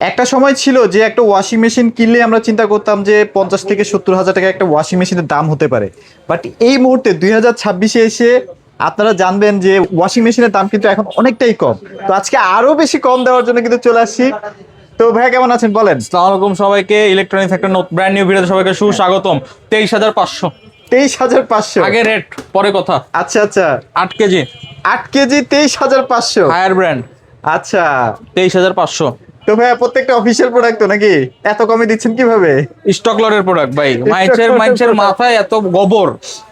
একটা সময় ছিল যে একটা ওয়াশিং মেশিন কিনলে আমরা চিন্তা করতাম যে 50 থেকে 70 হাজার টাকা একটা ওয়াশিং মেশিনের দাম হতে পারে। বাট এই মুহূর্তে 2026-এ এসে আপনারা জানবেন যে ওয়াশিং মেশিনের দাম কিন্তু এখন অনেকটাই কম। তো আজকে আরো বেশি কম দেওয়ার জন্য কিন্তু চলে আসছি। তো ভাইয়া কেমন আছেন বলেন? আসসালামু আলাইকুম সবাইকে, ইলেকট্রনিক্স একটা ব্র্যান্ড নিউ ভিডিওতে সবাইকে সুস্বাগতম। 23,500 23,500 আগে রেট, পরে কথা। আচ্ছা আচ্ছা, 8 কেজি 8 কেজি 23,500। হায়ার ব্র্যান্ড আচ্ছা, 23,500 তো ভাইয়া প্রত্যেকটা অফিসিয়াল প্রোডাক্ট তো নাকি এত কমে দিচ্ছেন কিভাবে? স্টক লটের প্রোডাক্ট ভাই। Stock lot মাইন্সের product। মাথায় এত গোবর,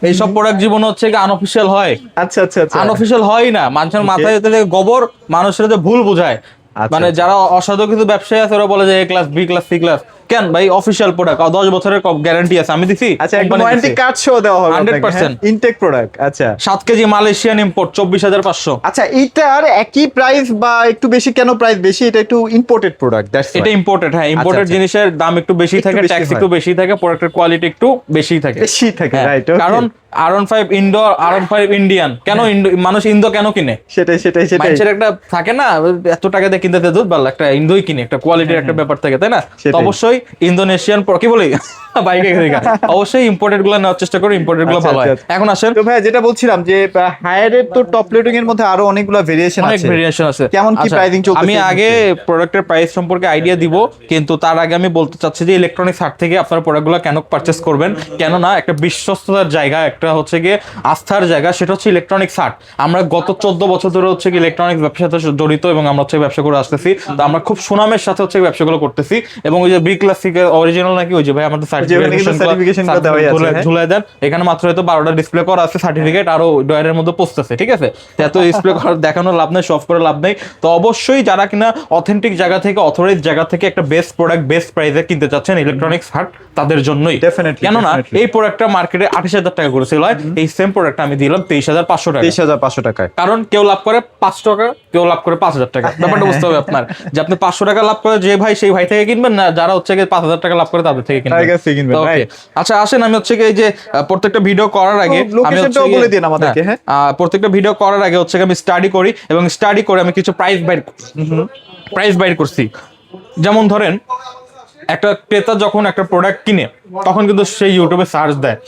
এইসব প্রোডাক্ট জীবন হচ্ছে কি আনঅফিসিয়াল হয়। আচ্ছা আচ্ছা আচ্ছা, আনঅফিসিয়াল হয় না, মানুষের মাথায় হতে গোবর, মানুষের যে ভুল বোঝায়। আচ্ছা, মানে আচ্ছা। যারা অসাধু কিছু ব্যবসায়ী আছে ওরা বলে যে A class, B class, C class. কেন ভাই? অফিসিয়াল প্রোডাক্ট, 10 বছরের গ্যারান্টি আছে, আমি দিছি। আচ্ছা, একদম Company ওয়ারেন্টি দিছে। কার্ড সহ দেওয়া হবে 100% ইনটেক প্রোডাক্ট। আচ্ছা 7 কেজি মালয়েশিয়ান ইম্পোর্ট 24,500। আচ্ছা, এইটার একই প্রাইস বা একটু বেশি কেন প্রাইস বেশি? এটা একটু ইম্পোর্টেড প্রোডাক্ট, দ্যাটস এটা ইম্পোর্টেড, হ্যাঁ ইম্পোর্টেড আচ্ছা। জিনিসের দাম একটু বেশি একটু থাকে, বেশি ট্যাক্স হয়। একটু বেশি থাকে, প্রোডাক্টের কোয়ালিটি একটু বেশি থাকে। বেশি থাকে, হ্যাঁ, রাইট। কারণ R15 ইন্ডো, R15 ইন্ডিয়ান। কেন মানুষ ইন্দো কেন কিনে? সেটাই সেটাই সেটাই। মানুষের একটা থাকে না, এত টাকা দিয়ে কিনতে দুধ ভালো, একটা ইন্দোই কিনে, একটা কোয়ালিটির একটা ব্যাপার থাকে, তাই না? তো সেটাই। অবশ্যই ইন্দোনেশিয়ান কি বলি বাইকে অবশ্যই ইম্পোর্টেড গুলো নেওয়ার চেষ্টা করি, ইম্পোর্টেড গুলো আচ্ছা, ভালো হয়। আচ্ছা। এখন আসেন, তো ভাই যেটা বলছিলাম যে হায়ারের তো টপ লোডিং এর মধ্যে আরো অনেকগুলো ভেরিয়েশন অনেক আছে। ভেরিয়েশন আছে। কেমন কি আচ্ছা, প্রাইসিং চলতেছে আমি এই আগে মুহূর্তে? প্রোডাক্টের প্রাইস সম্পর্কে আইডিয়া দিব, কিন্তু তার আগে আমি বলতে চাচ্ছি যে ইলেকট্রনিক্স হাট থেকে আপনারা প্রোডাক্টগুলো কেন পারচেস করবেন, কেন না একটা বিশ্বস্ততার জায়গা, একটা হচ্ছে গিয়ে আস্থার জায়গা, সেটা হচ্ছে ইলেকট্রনিক্স হাট। আমরা গত 14 বছর ধরে হচ্ছে কি ইলেকট্রনিক্স ব্যবসার সাথে জড়িত এবং আমরা হচ্ছে ব্যবসা করে আসতেছি। তো আমরা খুব সুনামের সাথে হচ্ছে ব্যবসাগুলো করতেছি। এবং ওই যে বি ক্লাসিক অরিজিনাল নাকি ওই যে ভাই আমাদের সার্টিফিকেশন কথা হয়ে আছে, হ্যাঁ? ঝুলাই দেন, এখানে মাত্র হয়তো 12টা ডিসপ্লে করা আছে, সার্টিফিকেট আরো ডয়ারের মধ্যে পৌঁছতেছে, ঠিক আছে? তো এত ডিসপ্লে দেখানোর লাভ নেই, শপ করে লাভ নেই। তো অবশ্যই যারা কিনা অথেন্টিক জায়গা থেকে, অথরাইজ জায়গা থেকে একটা বেস্ট প্রোডাক্ট বেস্ট প্রাইসে কিনতে চাচ্ছেন, ইলেকট্রনিক্স হাট তাদের জন্যই। Definitely, কেননা definitely। এই প্রোডাক্টটা মার্কেটে 28,000 টাকা করে সেল হয়, এই সেম প্রোডাক্ট আমি দিলাম 23,500 টাকা। 23,500 টাকায়। কারণ কেউ লাভ করে 5 টাকা, কেউ লাভ করে 5,000 টাকা। ব্যাপারটা বুঝতে হবে আপনার, যে আপনি 500 টাকা লাভ করে যে ভাই, সেই ভাই থেকে কিনবেন না, যারা হচ্ছে 5,000 টাকা লাভ করে তাদের থেকে কিনবেন। তাদের কাছ থেকে কিনবেন, তো okay। right। আচ্ছা আসেন, আমি হচ্ছে এই যে প্রত্যেকটা ভিডিও করার আগে আমি লোকেশনটাও বলে দিন আমাদেরকে, হ্যাঁ। প্রত্যেকটা ভিডিও করার আগে হচ্ছে আমি স্টাডি করি, এবং স্টাডি করে আমি কিছু প্রাইস বাইর করছি। যেমন ধরেন, একটা ক্রেতা যখন একটা প্রোডাক্ট কিনে, তখন কিন্তু সে ইউটিউবে সার্চ দেয়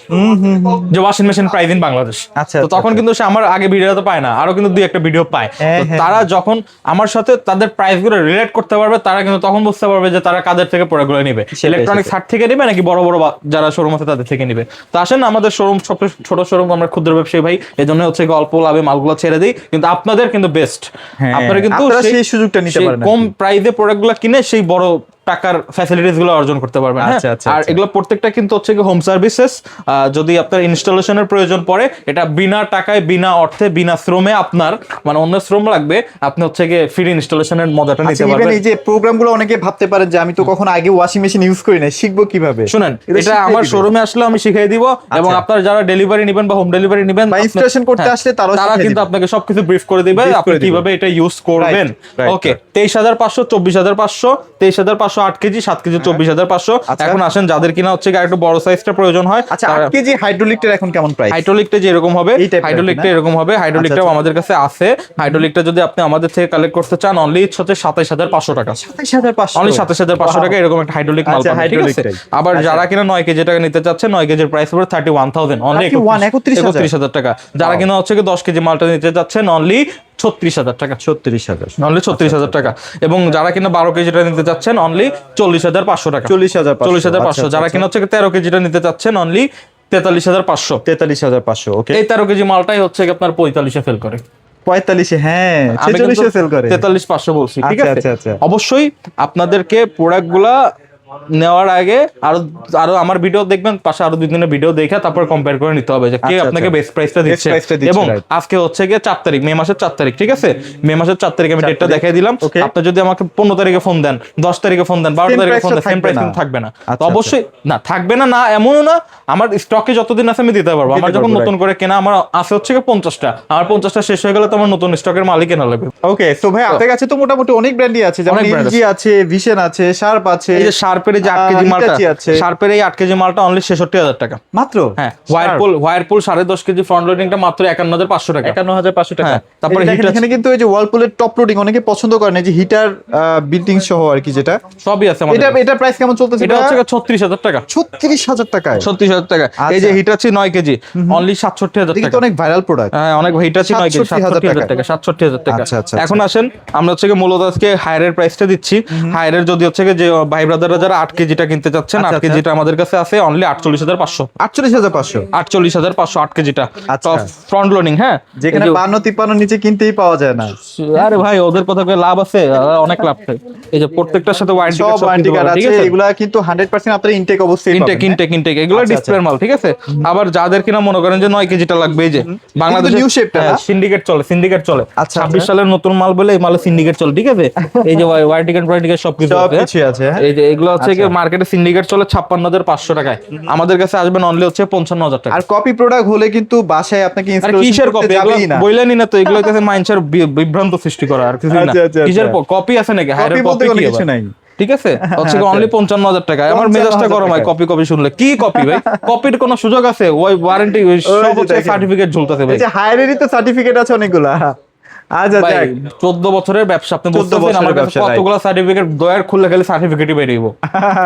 যে washing machine price in Bangladesh. আচ্ছা, তো তখন কিন্তু সে আমার আগে ভিডিও তো পায় না, আরো কিন্তু দুই একটা ভিডিও পায়। হ্যাঁ, তো হ্যাঁ। তারা যখন আমার সাথে তাদের প্রাইস গুলো রিলেট করতে পারবে, তারা কিন্তু তখন বুঝতে পারবে যে তারা কাদের থেকে প্রোডাক্ট গুলো নিবে, ইলেকট্রনিক্স হাট থেকে নিবে নাকি বড় বড় যারা শোরুম আছে তাদের থেকে নিবে। তো আসেন, আমাদের শোরুম সবচেয়ে ছোট শোরুম, আমরা ক্ষুদ্র ব্যবসায়ী ভাই, এই জন্য হচ্ছে অল্প লাভে মালগুলো ছেড়ে দিই, কিন্তু আপনাদের কিন্তু বেস্ট। হ্যাঁ, আপনারা কিন্তু আপনারা সেই সুযোগটা নিতে পারেন কম আর কি। প্রাইসে প্রোডাক্ট গুলো কিনে সেই বড় টাকার ফ্যাসিলিটিস গুলো অর্জন করতে পারবেন। হ্যাঁ? আচ্ছা, আচ্ছা, আর আচ্ছা। এগুলো প্রত্যেকটা কিন্তু হচ্ছে কি হোম সার্ভিসেস। যদি আপনার ইনস্টলেশনের প্রয়োজন পড়ে, এটা বিনা টাকায়, বিনা অর্থে, বিনা শ্রমে, আপনার মানে অন্য শ্রম লাগবে, আপনি হচ্ছে গিয়ে ফ্রি ইনস্টলেশনের মজাটা নিতে আচ্ছা, even পারবেন। এই যে প্রোগ্রামগুলো অনেকে ভাবতে পারেন যে আমি তো কখনো আগে ওয়াশিং মেশিন ইউজ করি না, শিখবো কিভাবে? শুনেন, এটা আমার শোরুমে আসলে আমি শিখিয়ে দিব, এবং আপনার যারা ডেলিভারি নেবেন বা হোম ডেলিভারি নেবেন বা installation করতে আসলে তারা শিখিয়ে কিন্তু দিবে। আপনাকে সবকিছু ব্রিফ করে দিবে, Brief আপনি করে দিবে। কিভাবে এটা ইউজ করবেন। right, ওকে, right। 23,500, 24,500, 23,500 8 KG, 7 KG 24,500। আচ্ছা। এখন আসেন, যাদের কিনা হচ্ছে একটু বড় সাইজটা প্রয়োজন হয়, আচ্ছা, 8 কেজি হাইড্রোলিকটার এখন কেমন প্রাইস? হাইড্রোলিকটা যে এরকম হবে, এই type এর হাইড্রোলিকটা না? এরকম হবে, হাইড্রোলিকটাও আচ্ছা, আমাদের কাছে আছে। হাইড্রোলিকটা যদি আপনি আমাদের থেকে কালেক্ট করতে চান, অনলি হচ্ছে 27,500 টাকা। 27,500 অনলি 27,500 টাকা, এরকম একটা হাইড্রোলিক মাল আচ্ছা, পাবেন, ঠিক আছে? হাইড্রোলিকটাই। আবার যারা কিনা 9 কেজি টাকা নিতে চাচ্ছে, 9 কেজির প্রাইস হবে 31,000, অনলি 31,000 টাকা। যারা কিনা হচ্ছে 10 কেজি মালটা নিতে চাচ্ছেন, অনলি 36,000 টাকা। 36,000 অনলি 36,000 টাকা। এবং যারা কিনা 12 কেজিটা নিতে চাচ্ছেন, অনলি 40,500 টাকা। 40,500। যারা কিনা হচ্ছে 13 কেজিটা নিতে চাচ্ছেন, অনলি 43,500। 43,500। ওকে, এই 13 কেজি মালটাই হচ্ছে আপনার 45-এ সেল করে। 45, হ্যাঁ, আমি 46 সেল করে। 43,500 বলছি, ঠিক আচ্ছা, আছে? আচ্ছা, আচ্ছা। অবশ্যই আপনাদেরকে প্রোডাক্ট গুলা নেওয়ার আগে আরো আরো আমার ভিডিও দেখবেন, পাশে আরো 2 দিনের ভিডিও দেখে তারপর কম্পেয়ার করে নিতে হবে যে কে আচ্ছা, আপনাকে আচ্ছা। বেস্ট প্রাইসটা Best দিচ্ছে। price টা দিচ্ছে, এবং right। আজকে হচ্ছে গিয়ে 4 তারিখ, মে মাসের 4 তারিখ, ঠিক আছে? মে মাসের 4 তারিখ আমি 4 ডেটটা তারিখ। দেখাই দিলাম। Okay। আপনি যদি আমাকে 15 তারিখে ফোন দেন, 10 তারিখে ফোন দেন, 12 Same তারিখে price ফোন টা দেন, সেম থাকবে প্রাইস না। কিন্তু থাকবে না। তো আচ্ছা, অবশ্যই না, থাকবে না, না এমনও না, আমার স্টকে যতদিন আছে আমি দিতে পারবো। আমার দিতে যখন পারবো, নতুন করে কেনা, আমার আছে হচ্ছে 50টা, আমার 50টা শেষ হয়ে গেলে তো আমার নতুন স্টকের মালই কেনা লাগবে। ওকে, সো ভাই আপনার কাছে তো মোটামুটি অনেক ব্র্যান্ডই আছে, যেমন অনেক brand এলজি আছে, ভিশন আছে, শার্প আছে। এই যে শার্প শার্পের এই যে 8 কেজি মালটা, Hitachi আছে। শার্পের এই 8 কেজি মালটা অনলি 66,000 টাকা মাত্র। হ্যাঁ। ওয়ারপুল 10.5 কেজি ফ্রন্ট লোডিংটা মাত্র 51,500 টাকা। 51,500 টাকা। হ্যাঁ, তারপরে দেখেন Hitachi- এখানে কিন্তু এই যে ওয়ালপুলের টপ লোডিং অনেকে পছন্দ করেন, এই যে হিটার বিল্ডিং সহ আর কি, যেটা সবই আছে আমাদের এটা কাছে। এটা প্রাইস কেমন চলতেছে? এটা হচ্ছে 36,000 টাকা। 36,000 টাকায়। 36,000 টাকা। এই যে হিটাচি 9 কেজি অনলি 67,000 দেখি টাকা। তো অনেক ভাইরাল প্রোডাক্ট। হ্যাঁ, অনেক হিটাচি 9 কেজি 67,000 টাকা 67,000 টাকা। আচ্ছা, আচ্ছা, এখন আসেন আমরা হচ্ছে গিয়ে মূলত আজকে হায়ারের প্রাইসটা দিচ্ছি। হায়ারের যদি হচ্ছে গিয়ে যে ভাই ব্রাদাররা যারা 8 কেজিটা কিনতে চাচ্ছেন, আচ্ছা, 8 কেজিটা আমাদের কাছে আছে অনলি 48,500। 48,500 48,500 8 কেজিটা। আচ্ছা। Front loading. হ্যাঁ, যেখানে এই যে- 52-53 নিচে কিনতেই পাওয়া যায় না। আরে ভাই ওদের কথা কয়ে লাভ আছে, অনেক লাভ থাকে। এই যে প্রত্যেকটার সাথে ওয়ারেন্টি সব ওয়ারেন্টি কার্ড ঠিক আছে, আছে। এগুলা কিন্তু 100% আপনারা ইনটেক অবশ্যই পাবেন। ইনটেক এগুলো আচ্ছা, ডিসপ্লের মাল, ঠিক আছে। আবার যাদের কিনা মনে করেন যে 9 কেজিটা লাগবে, এই যে বাংলাদেশে নিউ শেপটা না? সিন্ডিকেট চলে আচ্ছা, 26 সালের নতুন মাল বলে এই মালে সিন্ডিকেট চলে, ঠিক আছে। এই যে ওয়ারেন্টি সবকিছু আছে। সবকিছু আছে, হ্যাঁ। এই যে এগুলো হচ্ছে কি মার্কেটে সিন্ডিকেট চলে 56,500 টাকায়, আমাদের কাছে আসবেন অনলি হচ্ছে 55,000 টাকা। আর কপি প্রোডাক্ট হলে কিন্তু বাসায় আপনাকে আর ইনস্টলেশন কিসের করতে কপি, এগুলো যাবেই না। বইলেনি না তো, এগুলো হচ্ছে মাইন্ডসের বিভ্রান্ত সৃষ্টি করা, আর কিছুই না। আচ্ছা, আচ্ছা, কিসের আচ্ছা। কপি আছে নাকি? হায়ার কপি বলতে কপি কোনো কি কিছু আবার? নাই। ঠিক আছে, হচ্ছে আচ্ছা। অনলি 55,000 টাকায়। আমার মেজাজটা 55,000 গরম হয় টাকায়। কপি শুনলে। কি কপি ভাই? কপির কোনো সুযোগ আছে? ওই ওয়ারেন্টি সব হচ্ছে দেখেন। সার্টিফিকেট ঝুলতেছে ভাই। এই যে হায়ারেরই তো সার্টিফিকেট আছে অনেকগুলা। আচ্ছা, ভাই যাক। 14 বছরের ব্যবসা, আপনি 14 বুঝতেছেন বছরের আমার কাছে ব্যবসা, কতগুলো সার্টিফিকেট, দয়ার খুললে খালি সার্টিফিকেটই বেরিয়ে দিব।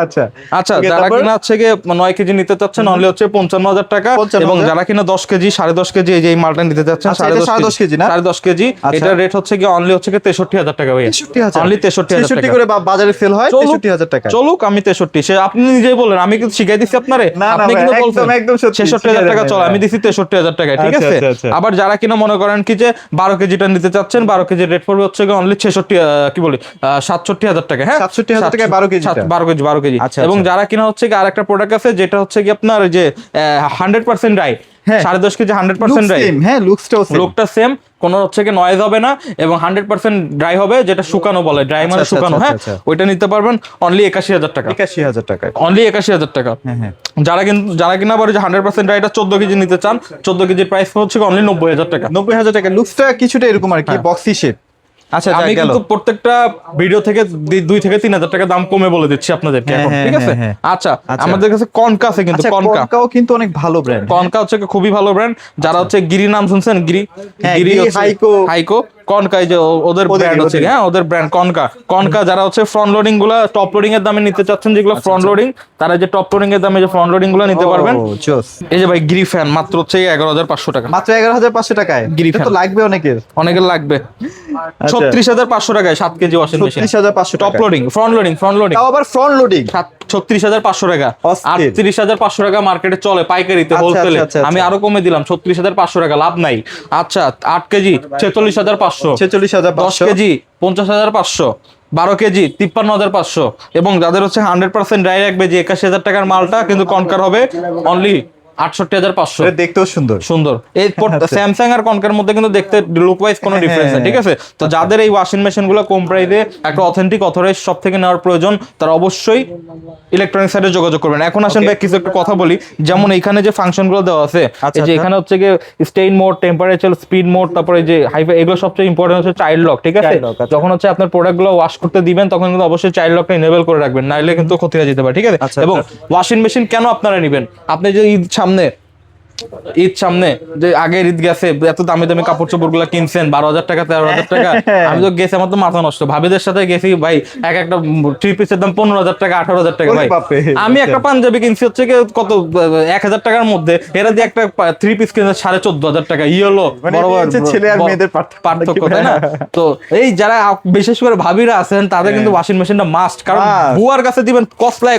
আচ্ছা আচ্ছা, ঠিক আছে, যারা তারপর? কিনা হচ্ছে গিয়ে 9 কেজি নিতে চাচ্ছেন অনলি হচ্ছে 55,000 টাকা। 55,000 এবং যারা কিনা 10 কেজি 10.5 কেজি এই যে এই মালটা নিতে চাচ্ছেন, আচ্ছা, এটা 10.5 কেজি না? 10.5 কেজি, আচ্ছা। এটার রেট হচ্ছে গিয়ে অনলি হচ্ছে গিয়ে 63,000 টাকা ভাই। 63,000 অনলি 63,000 63 টাকা করে বাজারে সেল হয় 63,000 টাকা। চলুক, আমি 63, সে আপনি নিজেই বলেন, আমি কিন্তু শিখাই দিচ্ছি আপনারে। না, আপনি ভাই, কিন্তু একদম, বলছেন একদম সত্যি, 66,000 টাকা, শিখাই চল দেন, আমি দিছি 63,000 টাকা, ঠিক আচ্ছা, আছে। আচ্ছা, আচ্ছা। আবার যারা কিনা মনে করেন কি যে 12 কেজিটা নিতে চাচ্ছেন, 12 কেজির রেট পড়বে হচ্ছে গিয়ে অনলি 67,000 টাকা। হ্যাঁ, 67,000 টাকায় 12 কেজিটা। 12 কেজি। আচ্ছা, এবং আচ্ছা। যারা কিনা হচ্ছে কি আরেকটা প্রোডাক্ট আছে যেটা হচ্ছে কি আপনার ওই যে 100% ড্রাই, হ্যাঁ। 10.5 কেজি 100% Looks ড্রাই। same, হ্যাঁ, লুকসটাও সেম। লোকটা সেম, কোনো হচ্ছে কি নয়েজ হবে না, এবং 100% ড্রাই হবে, যেটা শুকানো বলে, ড্রাই মানে আচ্ছা, শুকানো। আচ্ছা, হ্যাঁ, আচ্ছা। ওইটা নিতে পারবেন অনলি 81,000 টাকা। 81,000 টাকায়। অনলি 81,000 টাকা। হ্যাঁ, হ্যাঁ। যারা কিনা আবার যে 100% ড্রাইটা 14 কেজি নিতে চান, 14 কেজির প্রাইস হচ্ছে অনলি 90,000 টাকা। 90,000 টাকা। লুকসটা কিছুটা এরকম আর কি, বক্সি শেপ। আচ্ছা, যাক, আমি গেল। কিন্তু প্রত্যেকটা ভিডিও থেকে 2 থেকে 3,000 টাকা দাম কমে বলে দিচ্ছি আপনাদেরকে হ্যাঁ, এখন, হ্যাঁ, ঠিক আছে। হ্যাঁ, আচ্ছা, আচ্ছা। আমাদের কাছে কনকা আছে, কিন্তু আচ্ছা, কনকা কনকাও কিন্তু অনেক ভালো ব্র্যান্ড। কনকা হচ্ছে খুবই ভালো ব্র্যান্ড। যারা হচ্ছে গিরি নাম শুনছেন, গিরি হ্যাঁ, গিরি গিরি, হচ্ছে হাইকো কনকা, এই যে ওদের ব্র্যান্ড হচ্ছে, হ্যাঁ, ওদের ব্র্যান্ড কনকা। যারা হচ্ছে ফ্রন্ট লোডিং গুলা টপ লোডিং এর দামে নিতে চাচ্ছেন, যেগুলো ফ্রন্ট লোডিং, তারা যে টপ লোডিং এর দামে যে ফ্রন্ট লোডিং গুলো নিতে পারবেন। ও, জোস। এই যে ভাই গিরি ফ্যান মাত্র হচ্ছে 11,500 টাকা। মাত্র 11,500 টাকায়। গিরি এটা তো ফ্যান। লাগবে অনেকের। অনেকের লাগবে 36,500 টাকায় 7 কেজি ওয়াশিং মেশিন, 36,500 টপ টাকা। লোডিং ফ্রন্ট লোডিং তাও আবার ফ্রন্ট লোডিং। 36,500 টাকা। অস্থির। 38,500 টাকা মার্কেটে চলে পাইকারিতে, আচ্ছা, হোলসেলে। আচ্ছা, আচ্ছা, আমি আচ্ছা। আরো কমে দিলাম 36,500 টাকা, লাভ নাই। আচ্ছা, 8 কেজি 46,500, 10 46,500। KG 50,500, 12 KG 53,500। এবং যাদের হচ্ছে 100% ড্রাই রাখবে, যে 81,000 টাকার মালটা কিন্তু কনকার হবে অনলি 68,500। এটা দেখতেও সুন্দর। সুন্দর। এই স্যামসাং আর কনকার মধ্যে কিন্তু দেখতে লুক ওয়াইজ কোনো ডিফারেন্স নেই, ঠিক আছে। তো যাদের এই ওয়াশিং মেশিন গুলো কম প্রাইসে একটা অথেন্টিক অথরাইজ শপ থেকে নেওয়ার প্রয়োজন, তারা অবশ্যই ইলেকট্রনিক সাইডে যোগাযোগ করবেন। এখন আসেন ভাই কিছু একটা কথা বলি, যেমন এখানে যে ফাংশন গুলো দেওয়া আছে, আচ্ছা, এই যে আচ্ছা। এখানে হচ্ছে গিয়ে স্টেইন মোড, টেম্পারেচার, স্পিড মোড, তারপরে যে হাইফাই, এগুলো সবচেয়ে ইম্পর্টেন্ট হচ্ছে চাইল্ড লক, ঠিক আছে। Child lock, আচ্ছা। যখন হচ্ছে আপনার প্রোডাক্ট গুলো ওয়াশ করতে দিবেন, তখন কিন্তু অবশ্যই চাইল্ড লকটা ইনেবল করে রাখবেন, নাইলে কিন্তু ক্ষতি হয়ে যেতে পারে, ঠিক আছে। আচ্ছা, এবং আচ্ছা। ওয়াশিং মেশিন কেন আপনারা নেবেন, আপনি যে ঈদ সামনে যে আগের ঈদ গেছে, এত দামি দামি কাপড় চোপড় গুলা কিনছেন 12,000 টাকা 13,000 টাকা, আমি তো গেছি, আমার তো মাথা নষ্ট। ভাবিদের সাথে গেছি ভাই, একটা 3 পিসের দাম 15,000 টাকা 18,000 টাকা ভাই। ওরে বাপরে। আমি একটা পাঞ্জাবি কিনছি হচ্ছে কি কত 1,000 টাকার মধ্যে, এরা দিয়ে একটা 3 পিস কিনছে 14,500 টাকা। ই হলো মানে বড় এটা হচ্ছে ছেলে আর মেয়েদের পার্থক্য, তাই না? তো এই যারা বিশেষ করে ভাবিরা আছেন, তাদের কিন্তু ওয়াশিং মেশিনটা মাস্ট, কারণ Must। বুয়ার কাছে দিবেন কসলায়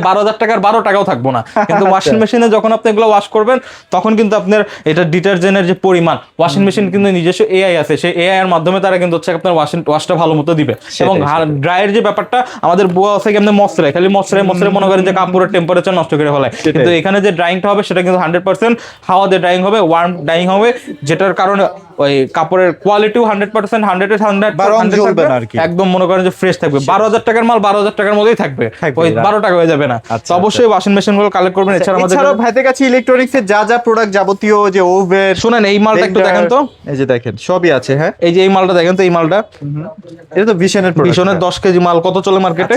12,000 টাকার 12 টাকাও থাকবো না, কিন্তু ওয়াশিং মেশিনে যখন আপনি এগুলো ওয়াশ করবেন, তখন কিন্তু আপনার এটা ডিটারজেন্টের যে পরিমাণ, ওয়াশিং মেশিন কিন্তু নিজস্ব এআই আছে, সেই এআই এর মাধ্যমে তারা কিন্তু হচ্ছে আপনার ওয়াশটা ভালো মতো দিবে। এবং ড্রাইয়ের যে ব্যাপারটা, আমাদের বুয়া আছে কেমন মশলায়, খালি মশলায় মনে করেন যে কাপড়ের টেম্পারেচার নষ্ট করে ফেলায়, কিন্তু এখানে যে ড্রাইংটা হবে সেটা কিন্তু 100% হাওয়া দিয়ে ড্রাইং হবে, ওয়ার্ম ড্রাইং হবে, যেটার কারণে ওই কাপড়ের কোয়ালিটিও 100% 100 বা রং জ্বলবে না আর কি। একদম মনে করেন যে ফ্রেশ থাকবে। 12,000 টাকার মাল 12,000 টাকার মধ্যেই থাকবে, ওই 12 টাকা হয়ে যাবে না। তো আচ্ছা, অবশ্যই ওয়াশিং মেশিন গুলো কালেক্ট করবেন। এছাড়া আমাদের এছাড়াও ভাইদের কাছে ইলেকট্রনিক্স ইলেকট্রনিক্সের যা যা প্রোডাক্ট যাবতীয় যে ওভেন, শুনেন এই মালটা একটু দেখেন তো, এই যে দেখেন সবই আছে। হ্যাঁ, এই যে এই মালটা দেখেন তো, এই মালটা এটা তো ভিশনের প্রোডাক্ট। ভীষণের 10 কেজি মাল কত চলে মার্কেটে?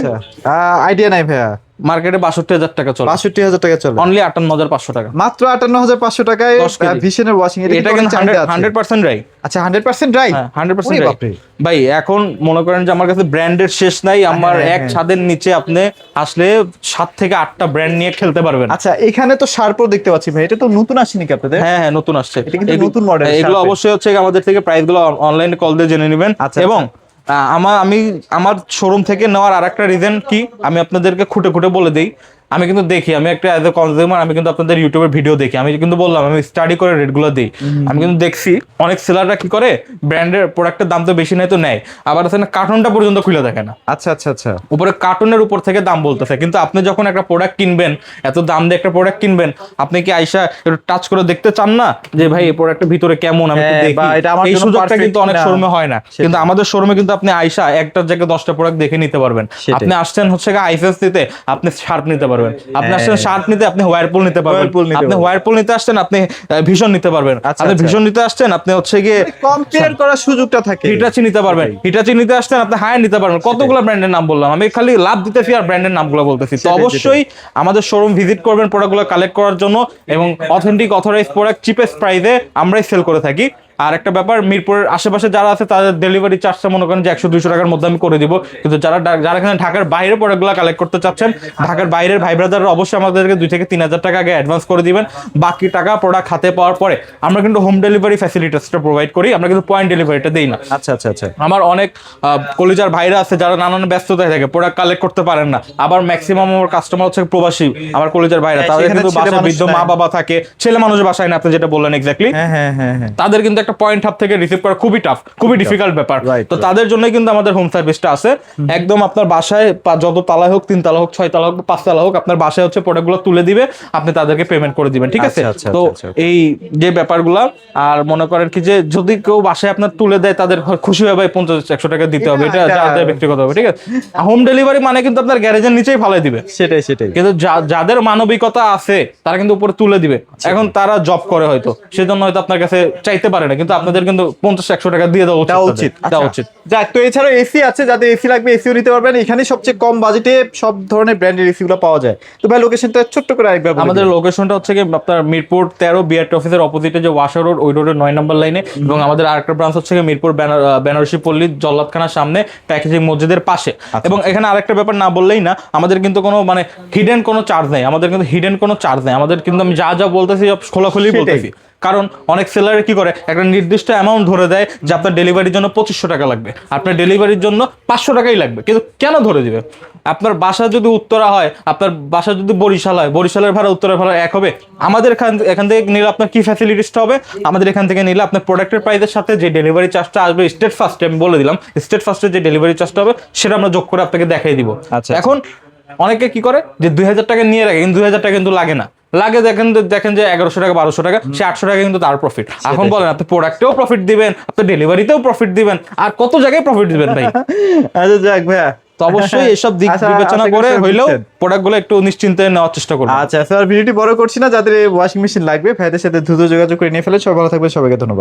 আইডিয়া নাই ভাইয়া। মার্কেটে 62,000 টাকা চলে, 62,000 টাকা চলে, অনলি 58,500 টাকা, মাত্র 58,500 টাকায় 10 কেজি। ভিশনের ওয়াশিং। এটা কিন্তু 100% রাইট। আচ্ছা 100% রাইট। হ্যাঁ 100% রাইট ভাই। এখন মনে করেন যে আমার কাছে ব্র্যান্ডের শেষ নাই, আমার এক ছাদের নিচে আপনি আসলে 7 থেকে 8টা ব্র্যান্ড নিয়ে খেলতে পারবেন। আচ্ছা এখানে তো শার্পও দেখতে পাচ্ছি ভাই, এটা তো নতুন আসেনি কি আপনাদের? হ্যাঁ হ্যাঁ নতুন আসছে, এটা কিন্তু নতুন মডেল। এগুলো অবশ্যই হচ্ছে আমাদের থেকে প্রাইসগুলো অনলাইনে কল দিয়ে জেনে নেবেন। এবং আমার শোরুম থেকে নেওয়ার আরেকটা রিজন কি আমি আপনাদেরকে খুঁটে খুঁটে বলে দিই। আমি কিন্তু দেখি, আমি একটা অ্যাজ এ কনজিউমার আমি কিন্তু আপনাদের ইউটিউবের ভিডিও দেখি, আমি কিন্তু বললাম আমি স্টাডি করে রেটগুলো দিই। আমি কিন্তু দেখছি অনেক সেলাররা কি করে, ব্র্যান্ডের প্রোডাক্টের দাম তো বেশি নেয় তো নেয়, আবার আছে না কার্টনটা পর্যন্ত খুলে দেখে না। আচ্ছা আচ্ছা আচ্ছা, উপরে কার্টনের উপর থেকে দাম বলতেছে, কিন্তু আপনি যখন একটা প্রোডাক্ট কিনবেন, এত দাম দিয়ে একটা প্রোডাক্ট কিনবেন, আপনি কি আইসা একটু টাচ করে দেখতে চান না যে ভাই এই প্রোডাক্টের ভিতরে কেমন, আমি একটু দেখি? এই সুযোগটা কিন্তু অনেক শোরুমে হয় না, কিন্তু আমাদের শোরুমে কিন্তু আপনি আইসা একটার জায়গায় 10টা প্রোডাক্ট দেখে নিতে পারবেন। আপনি আসছেন হচ্ছে আইসেন্স নিতে, আপনি শার্প নিতে পারবেন। আপনি আসছেন শার্প নিতে, আপনি ওয়্যারপুল নিতে পারবেন। আপনি ওয়্যারপুল নিতে আসছেন, আপনি ভীষণ নিতে পারবেন। আপনি ভীষণ নিতে আসছেন, আপনি হচ্ছে গিয়ে কম্পেয়ার করার সুযোগটা থাকে। হিটাচি নিতে পারবেন। হিটাচি নিতে আসছেন, আপনি হায়ার নিতে পারবেন। কতগুলো ব্র্যান্ডের নাম বললাম, আমি খালি লাভ দিতেছি আর ব্র্যান্ডের নামগুলো বলতেছি। তো অবশ্যই আমাদের শোরুম ভিজিট করবেন প্রোডাক্টগুলো কালেক্ট করার জন্য, এবং অথেন্টিক অথরাইজ প্রোডাক্ট চিপেস্ট প্রাইসে আমরাই সেল করে থাকি। আর একটা ব্যাপার, মিরপুরের আশেপাশে যারা আছে তাদের ডেলিভারি চার্জটা মনে করেন যে 100-200 টাকার মধ্যে আমি করে দিব, কিন্তু যারা এখানে ঢাকার বাইরে প্রোডাক্টগুলো কালেক্ট করতে চাচ্ছেন, ঢাকার বাইরের ভাই ব্রাদাররা অবশ্যই আমাদেরকে 2 থেকে 3,000 টাকা আগে অ্যাডভান্স করে দিবেন। বাকি টাকা প্রোডাক্ট হাতে পাওয়ার পরে আমরা কিন্তু হোম ডেলিভারি ফ্যাসিলিটিসটা প্রোভাইড করি, আমরা কিন্তু পয়েন্ট ডেলিভারিটা দেই না। আচ্ছা আচ্ছা আচ্ছা, আমার অনেক কলিজার ভাইরা আছে যারা নানান ব্যস্ততায় থাকে, প্রোডাক্ট কালেক্ট করতে পারেন না। আবার ম্যাক্সিমাম আমার কাস্টমার হচ্ছে প্রবাসী, আমার কলিজার ভাইরা, তাদের কিন্তু বাসায় বৃদ্ধ মা বাবা থাকে, ছেলে মানুষ বাসায় না, আপনি যেটা বললেন এক্স্যাক্টলি। তাদের কিন্তু একটা পয়েন্ট হাব থেকে রিসিভ করা খুবই টাফ, খুবই ডিফিকাল্ট ব্যাপার। তো তাদের জন্য কিন্তু আমাদের হোম সার্ভিসটা আছে। একদম আপনার বাসায় যত তালা হোক, 3 তালা হোক, 6 তালা হোক, 5 তালা হোক, আপনার বাসায় হচ্ছে প্রোডাক্টগুলো তুলে দিবে, আপনি তাদেরকে পেমেন্ট করে দিবেন, ঠিক আছে? তো এই যে ব্যাপারগুলো, আর মনে করেন কি যে যদি কেউ বাসায় আপনার তুলে দেয়, তাদের খুশি হবে 50-100 টাকা দিতে হবে, এটা যাদের ব্যক্তিগত হবে, ঠিক আছে? হোম ডেলিভারি মানে কিন্তু আপনার গ্যারেজের নিচেই ফালাই দিবে, সেটাই সেটাই। কিন্তু যাদের মানবিকতা আছে তারা কিন্তু উপরে তুলে দিবে। এখন তারা জব করে হয়তো, সেজন্য হয়তো আপনার কাছে চাইতে পারে না, কিন্তু আপনাদের কিন্তু 50-100 টাকা দিয়ে দেওয়া উচিত। যাক, তো এছাড়াও এসি আছে, যাদের এসি লাগবে এসিও নিতে পারবেন। এখানে সবচেয়ে কম বাজেটে সব ধরনের ব্র্যান্ডের এসি গুলো পাওয়া যায়। তো ভাই লোকেশনটা ছোট্ট করে আরেকবার বলে আমাদের লোকেশনটা হচ্ছে কি আপনার মিরপুর 13 বিআরটি অফিসের অপোজিটে যে ওয়াশা রোড, ওই রোডের 9 নম্বর লাইনে। এবং আমাদের আরেকটা ব্রাঞ্চ হচ্ছে মিরপুর বেনারসি পল্লী জল্লাদখানার সামনে প্যাকেজিং মসজিদের পাশে। এবং এখানে আরেকটা ব্যাপার না বললেই না, আমাদের কিন্তু কোনো মানে হিডেন কোনো চার্জ নেই, আমাদের কিন্তু হিডেন কোনো চার্জ নেই। আমাদের কিন্তু আমি যা বলতেছি সব খোলাখুলি বলতেছি। কারণ অনেক সেলারে কি করে, একটা নির্দিষ্ট অ্যামাউন্ট ধরে দেয় যে আপনার ডেলিভারির জন্য 2500 টাকা লাগবে, আপনার ডেলিভারির জন্য 500 টাকাই লাগবে। কিন্তু কেন ধরে দিবে? আপনার বাসা যদি উত্তরা হয়, আপনার বাসা যদি বরিশাল হয়, বরিশালের ভাড়া উত্তরের ভাড়া এক হবে। আমাদের এখান থেকে নিলে আপনার কি ফ্যাসিলিটিসটা হবে? আমাদের এখান থেকে নিলে আপনার প্রোডাক্টের প্রাইসের সাথে যে ডেলিভারি চার্জটা আসবে স্টেট ফার্স্টে, আমি বলে দিলাম স্টেট ফার্স্টে যে ডেলিভারি চার্জটা হবে সেটা আমরা যোগ করে আপনাকে দেখাই দিব। এখন অনেকে কি করে যে 2000 টাকা নিয়ে রাখে, কিন্তু 2000 টাকা কিন্তু লাগে না, লাগে দেখেন যে 1100 টাকা 1200 টাকা, সে 800 টাকা কিন্তু তার প্রফিট। এখন বলেন আপনি প্রোডাক্টেও প্রফিট দিবেন, আপনি ডেলিভারিতেও প্রফিট দিবেন, আর কত জায়গায় প্রফিট দিবেন ভাই? আচ্ছা যাক ভাইয়া, তো অবশ্যই এসব দিক বিবেচনা করে হইলেও প্রোডাক্টগুলো একটু নিশ্চিন্তে নেওয়ার চেষ্টা করুন। আচ্ছা স্যার, ভিডিওটি বড় করছি না, যাদের ওয়াশিং মেশিন লাগবে ভাইদের সাথে দ্রুত যোগাযোগ করে নিয়ে ফেলে। সবাই ভালো থাকবে, সবাইকে ধন্যবাদ।